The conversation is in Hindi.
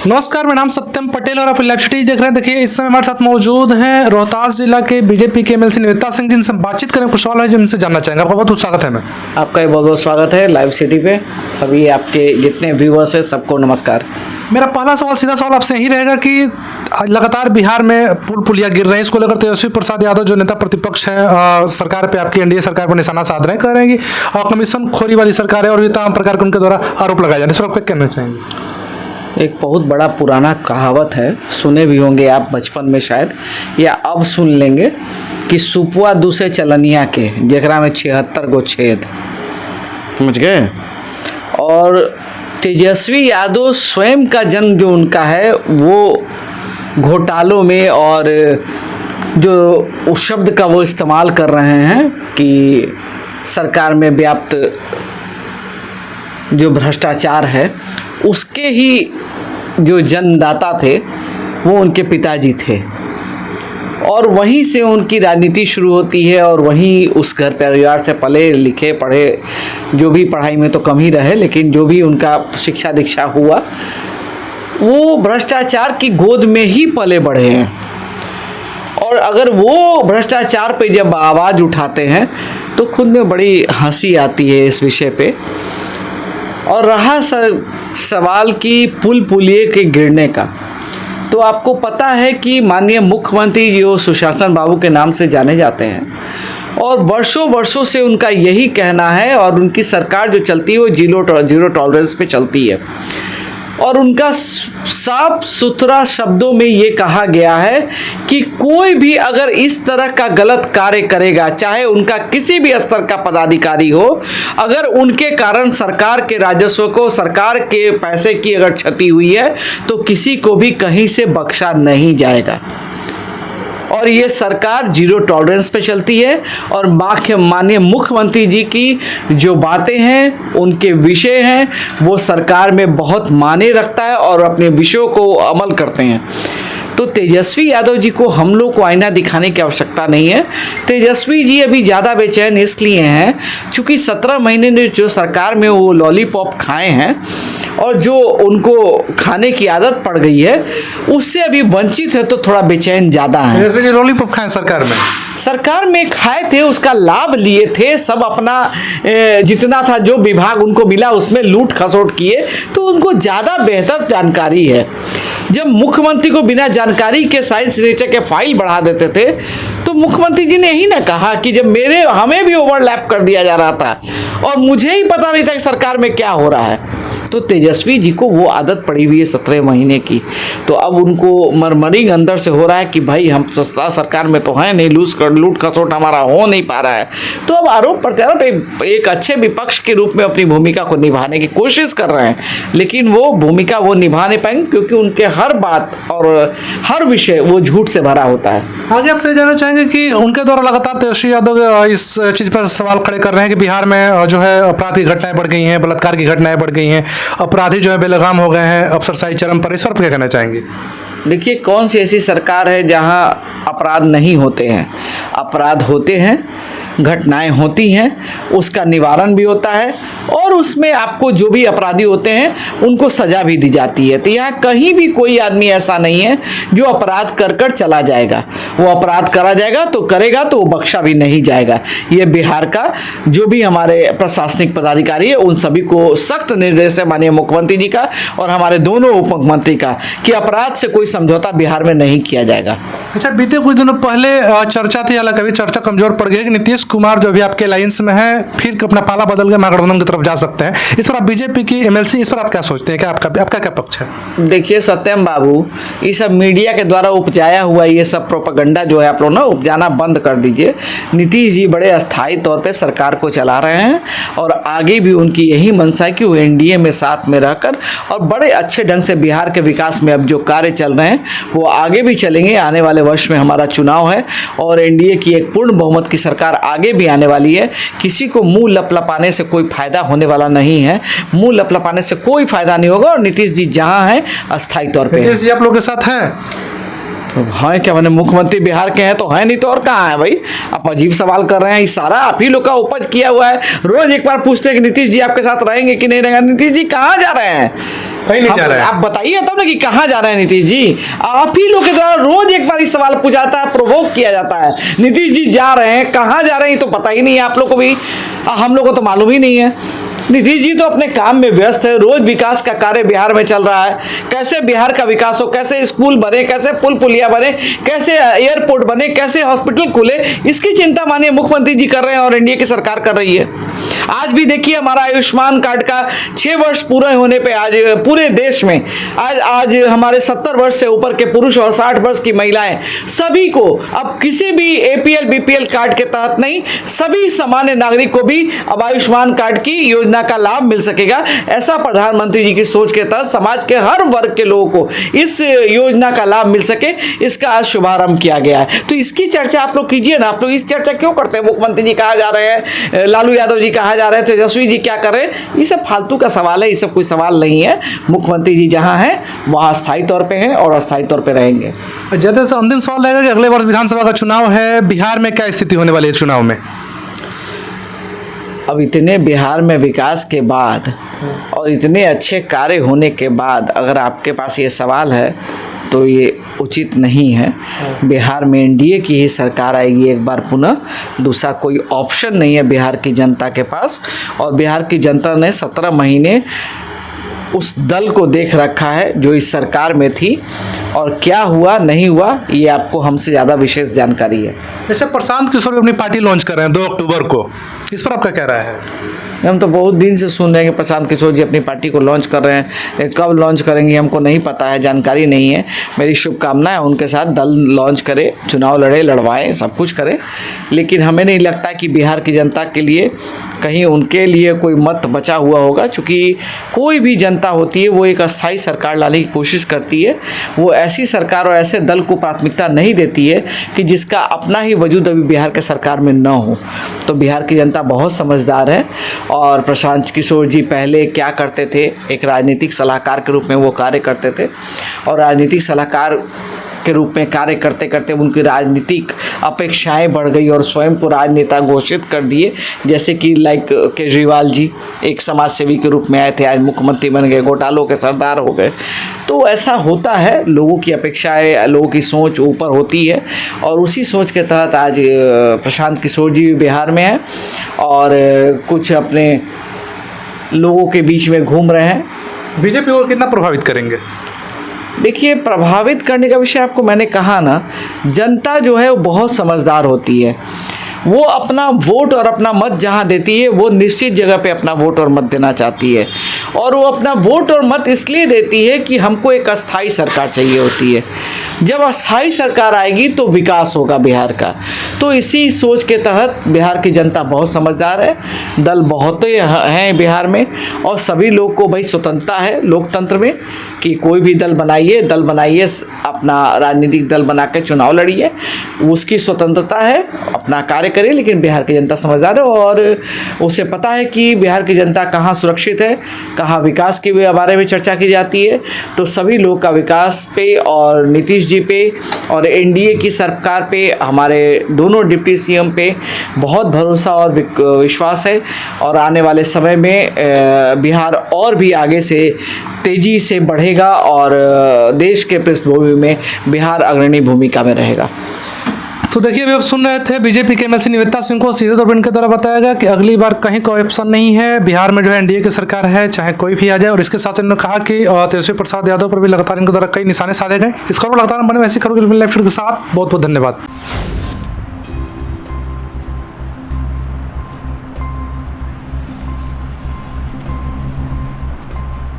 नमस्कार, मेरा नाम सत्यम पटेल और आप लाइव सिटी देख रहे हैं। देखिए, इस समय हमारे साथ मौजूद हैं रोहतास जिला के बीजेपी के एमएलसी निवेदिता सिंह, जिनसे बातचीत करें। कुछ सवाल है जिनसे जानना चाहेंगे। आपका बहुत बहुत स्वागत है। मैं आपका भी बहुत बहुत स्वागत है लाइव सिटी पे। सभी आपके जितने व्यूअर्स हैं सबको नमस्कार। मेरा पहला सवाल, सीधा सवाल आपसे यही रहेगा कि लगातार बिहार में पुलिया गिर रहे हैं। इसको लेकर तेजस्वी प्रसाद यादव जो नेता प्रतिपक्ष है, सरकार पे, आपकी एनडीए सरकार पर निशाना साध रहे हैं, कह रहे हैं कि कमीशन खोरी वाली सरकार है और भी तमाम प्रकार के उनके द्वारा आरोप लगाए जा रहे हैं। इस पर आप क्या कहना चाहेंगे? एक बहुत बड़ा पुराना कहावत है, सुने भी होंगे आप बचपन में शायद, या अब सुन लेंगे कि सुपुआ दूसरे चलनिया के जेकरा में 76 गो छेद। समझ गए? और तेजस्वी यादव स्वयं का जन्म जो उनका है वो घोटालों में, और जो उस शब्द का वो इस्तेमाल कर रहे हैं कि सरकार में व्याप्त जो भ्रष्टाचार है उसके ही जो जन्मदाता थे वो उनके पिताजी थे, और वहीं से उनकी राजनीति शुरू होती है। और वहीं उस घर परिवार से पले लिखे पढ़े, जो भी पढ़ाई में तो कम ही रहे, लेकिन जो भी उनका शिक्षा दीक्षा हुआ वो भ्रष्टाचार की गोद में ही पले बढ़े हैं। और अगर वो भ्रष्टाचार पे जब आवाज़ उठाते हैं तो खुद में बड़ी हंसी आती है इस विषय पे। और रहा सवाल की पुलिये के गिरने का, तो आपको पता है कि माननीय मुख्यमंत्री जो सुशासन बाबू के नाम से जाने जाते हैं, और वर्षों वर्षों से उनका यही कहना है, और उनकी सरकार जो चलती है वो जीरो टॉलरेंस पे चलती है। और उनका साफ सुथरा शब्दों में ये कहा गया है कि कोई भी अगर इस तरह का गलत कार्य करेगा, चाहे उनका किसी भी स्तर का पदाधिकारी हो, अगर उनके कारण सरकार के राजस्व को, सरकार के पैसे की अगर क्षति हुई है तो किसी को भी कहीं से बख्शा नहीं जाएगा। और ये सरकार जीरो टॉलरेंस पे चलती है। और माननीय मुख्यमंत्री जी की जो बातें हैं, उनके विषय हैं, वो सरकार में बहुत मायने रखता है और अपने विषयों को अमल करते हैं। तो तेजस्वी यादव जी को हम लोग को आईना दिखाने की आवश्यकता नहीं है। तेजस्वी जी अभी ज़्यादा बेचैन इसलिए हैं क्योंकि 17 महीने ने जो सरकार में वो लॉलीपॉप खाए हैं, और जो उनको खाने की आदत पड़ गई है उससे अभी वंचित है, तो थोड़ा बेचैन ज़्यादा है। लॉलीपॉप खाए सरकार में खाए थे, उसका लाभ लिए थे, सब अपना जितना था जो विभाग उनको मिला उसमें लूट खसोट किए, तो उनको ज़्यादा बेहतर जानकारी है। जब मुख्यमंत्री को बिना जानकारी के साइंस नेचर के फाइल बढ़ा देते थे, तो मुख्यमंत्री जी ने यही ना कहा कि जब हमें भी ओवरलैप कर दिया जा रहा था और मुझे ही पता नहीं था कि सरकार में क्या हो रहा है। तो तेजस्वी जी को वो आदत पड़ी हुई है 17 महीने की, तो अब उनको मरमरिंग अंदर से हो रहा है कि भाई हम सस्ता सरकार में तो है नहीं, लूट खसोट हमारा हो नहीं पा रहा है। तो अब आरोप प्रत्यारोप एक अच्छे विपक्ष के रूप में अपनी भूमिका को निभाने की कोशिश कर रहे हैं, लेकिन वो भूमिका वो निभा नहीं पाएंगे क्योंकि उनके हर बात और हर विषय वो झूठ से भरा होता है। आगे आपसे जानना चाहेंगे कि उनके द्वारा लगातार तेजस्वी यादव इस चीज़ पर सवाल खड़े कर रहे हैं कि बिहार में जो है अपराध की घटनाएं बढ़ गई हैं, बलात्कार की घटनाएं बढ़ गई हैं, अपराधी जो है बेलगाम हो गए हैं, अफसरशाही चरम पर। इस पर क्या कहना चाहेंगे? देखिए, कौन सी ऐसी सरकार है जहां अपराध नहीं होते हैं? अपराध होते हैं, घटनाएं होती हैं, उसका निवारण भी होता है, और उसमें आपको जो भी अपराधी होते हैं उनको सज़ा भी दी जाती है। तो यहाँ कहीं भी कोई आदमी ऐसा नहीं है जो अपराध कर चला जाएगा। वो अपराध करा जाएगा तो करेगा, तो वो बख्शा भी नहीं जाएगा। ये बिहार का जो भी हमारे प्रशासनिक पदाधिकारी है उन सभी को सख्त निर्देश है माननीय मुख्यमंत्री जी का और हमारे दोनों उप मुख्यमंत्री का कि अपराध से कोई समझौता बिहार में नहीं किया जाएगा। अच्छा, बीते कुछ दिनों पहले चर्चा थी, हालांकि अभी चर्चा कमजोर पड़ गई है कि नीतीश कुमार जो अभी आपके अलायंस में है फिर अपना पाला बदल के महागठबंधन की तरफ जा सकते हैं। इस पर आप बीजेपी की एमएलसी, इस पर आप क्या सोचते हैं? क्या आपका क्या पक्ष है? देखिए सत्यम बाबू, ये सब मीडिया के द्वारा उपजाया हुआ ये सब प्रोपेगेंडा जो है आप लोग ना उपजाना बंद कर दीजिए। नीतीश जी बड़े अस्थायी तौर पे सरकार को चला रहे हैं और आगे भी उनकी यही मंशा है कि वो एनडीए में साथ में रहकर और बड़े अच्छे ढंग से बिहार के विकास में अब जो कार्य चल रहे हैं वो आगे भी चलेंगे। आने वाले वर्ष में हमारा चुनाव है और एनडीए की एक पूर्ण बहुमत की सरकार आगे भी आने वाली है। किसी को मुंह लपलपाने से कोई फायदा होने वाला नहीं है, मुंह लपलपाने से कोई फायदा नहीं होगा। और नीतीश जी जहां हैं अस्थायी तौर पे। नीतीश जी आप लोग के साथ हैं? तो हाँ क्या, मैंने मुख्यमंत्री बिहार के हैं तो है, नहीं तो और कहाँ है भाई? आप अजीब सवाल कर रहे हैं। ये सारा आप ही लोग का उपज किया हुआ है। रोज एक बार पूछते हैं कि नीतीश जी आपके साथ रहेंगे कि नहीं रहेंगे। नीतीश जी कहाँ जा रहे हैं? कहीं नहीं जा रहे हैं। आप बताइए तब ना कि कहाँ जा रहे हैं नीतीश जी। आप ही लोग के द्वारा रोज एक बार ये सवाल पूछा जाता है, प्रोवोक किया जाता है। नीतीश जी जा रहे हैं, कहाँ जा रहे हैं तो पता ही नहीं है आप लोग को भी, हम लोग को तो मालूम ही नहीं है। नीतीश जी तो अपने काम में व्यस्त है। रोज विकास का कार्य बिहार में चल रहा है। कैसे बिहार का विकास हो, कैसे स्कूल बने, कैसे पुल पुलिया बने, कैसे एयरपोर्ट बने, कैसे हॉस्पिटल खुले, इसकी चिंता माननीय मुख्यमंत्री जी कर रहे हैं और एनडीए की सरकार कर रही है। आज भी देखिए हमारा आयुष्मान कार्ड का 6 वर्ष पूरे होने पे आज पूरे देश में आज हमारे 70 वर्ष से ऊपर के पुरुष और 60 वर्ष की महिलाएं सभी को अब किसी भी एपीएल बीपीएल कार्ड के तहत नहीं, सभी सामान्य नागरिक को भी अब आयुष्मान कार्ड की योजना का लाभ मिल सकेगा। ऐसा प्रधानमंत्री जी की सोच के तहत समाज के हर वर्ग के लोगों को इस योजना का लाभ मिल सके, इसका आज शुभारंभ किया गया है। तो इसकी चर्चा आप लोग कीजिए ना। आप लोग इस चर्चा क्यों करते हैं? मुख्यमंत्री जी कहाँ जा रहे हैं, लालू यादव जी कहाँ जा रहे हैं, तेजस्वी जी क्या कर रहे हैं? ये सब फालतू का सवाल है, ये सब कोई सवाल नहीं है। मुख्यमंत्री जी जहाँ हैं वहाँ अस्थायी तौर पे हैं और अस्थायी तौर पे रहेंगे। जैसे से अंतिम सवाल रहेगा कि अगले वर्ष विधानसभा का चुनाव है, बिहार में क्या स्थिति होने वाली है चुनाव में? अब इतने बिहार में विकास के बाद और इतने अच्छे कार्य होने के बाद अगर आपके पास ये सवाल है तो ये उचित नहीं है। बिहार में एनडीए की ही सरकार आएगी एक बार पुनः, दूसरा कोई ऑप्शन नहीं है बिहार की जनता के पास। और बिहार की जनता ने 17 महीने उस दल को देख रखा है जो इस सरकार में थी, और क्या हुआ नहीं हुआ ये आपको हमसे ज़्यादा विशेष जानकारी है। अच्छा, प्रशांत किशोर अपनी पार्टी लॉन्च कर रहे हैं 2 अक्टूबर को, इस पर आपका क्या राय है? हम तो बहुत दिन से सुन रहे हैं कि प्रशांत किशोर जी अपनी पार्टी को लॉन्च कर रहे हैं। कब लॉन्च करेंगे हमको नहीं पता है, जानकारी नहीं है। मेरी शुभकामना है उनके साथ, दल लॉन्च करे, चुनाव लड़े, लड़वाएं, सब कुछ करे। लेकिन हमें नहीं लगता कि बिहार की जनता के लिए कहीं उनके लिए कोई मत बचा हुआ होगा, क्योंकि कोई भी जनता होती है वो एक अस्थायी सरकार लाने की कोशिश करती है। वो ऐसी सरकार और ऐसे दल को प्राथमिकता नहीं देती है कि जिसका अपना ही वजूद अभी बिहार के सरकार में न हो। तो बिहार की जनता बहुत समझदार है। और प्रशांत किशोर जी पहले क्या करते थे, एक राजनीतिक सलाहकार के रूप में वो कार्य करते थे, और राजनीतिक सलाहकार के रूप में कार्य करते करते उनकी राजनीतिक अपेक्षाएं बढ़ गई और स्वयं को राजनेता घोषित कर दिए। जैसे कि लाइक केजरीवाल जी एक समाज सेवी के रूप में आए थे, आज मुख्यमंत्री बन गए, घोटालों के सरदार हो गए। तो ऐसा होता है, लोगों की अपेक्षाएं, लोगों की सोच ऊपर होती है, और उसी सोच के तहत आज प्रशांत किशोर जी भी बिहार में हैं और कुछ अपने लोगों के बीच में घूम रहे हैं। बीजेपी को कितना प्रभावित करेंगे? देखिए, प्रभावित करने का विषय आपको मैंने कहा ना, जनता जो है वो बहुत समझदार होती है। वो अपना वोट और अपना मत जहाँ देती है वो निश्चित जगह पे अपना वोट और मत देना चाहती है, और वो अपना वोट और मत इसलिए देती है कि हमको एक अस्थाई सरकार चाहिए होती है। जब अस्थाई सरकार आएगी तो विकास होगा बिहार का। तो इसी सोच के तहत बिहार की जनता बहुत समझदार है, दल बहुत हैं बिहार में, और सभी लोग को भाई स्वतंत्रता है लोकतंत्र में कि कोई भी दल बनाइए, अपना राजनीतिक दल बना के चुनाव लड़िए, उसकी स्वतंत्रता है, अपना कार्य करे। लेकिन बिहार की जनता समझदार है और उसे पता है कि बिहार की जनता कहाँ सुरक्षित है, कहाँ विकास के बारे में चर्चा की जाती है। तो सभी लोग का विकास पे और नीतीश जी पे और एनडीए की सरकार पे, हमारे दोनों डिप्टी सीएम पे बहुत भरोसा और विश्वास है। और आने वाले समय में बिहार और भी आगे से तेज़ी से बढ़ेगा और देश के पृष्ठभूमि में बिहार अग्रणी भूमिका में रहेगा। तो देखिए, अभी आप सुन रहे थे बीजेपी के एमएलसी निवेदिता सिंह को। सीधे तौर पर इनके द्वारा बताया गया कि अगली बार कहीं कोई ऑप्शन नहीं है, बिहार में जो है एनडीए की सरकार है, चाहे कोई भी आ जाए। और इसके साथ इन्होंने कहा कि तेजस्वी प्रसाद यादव पर भी लगातार इनके द्वारा कई निशाने साधे गए। इस खबर को लगातार बने ऐसी खबरों के साथ बहुत बहुत धन्यवाद।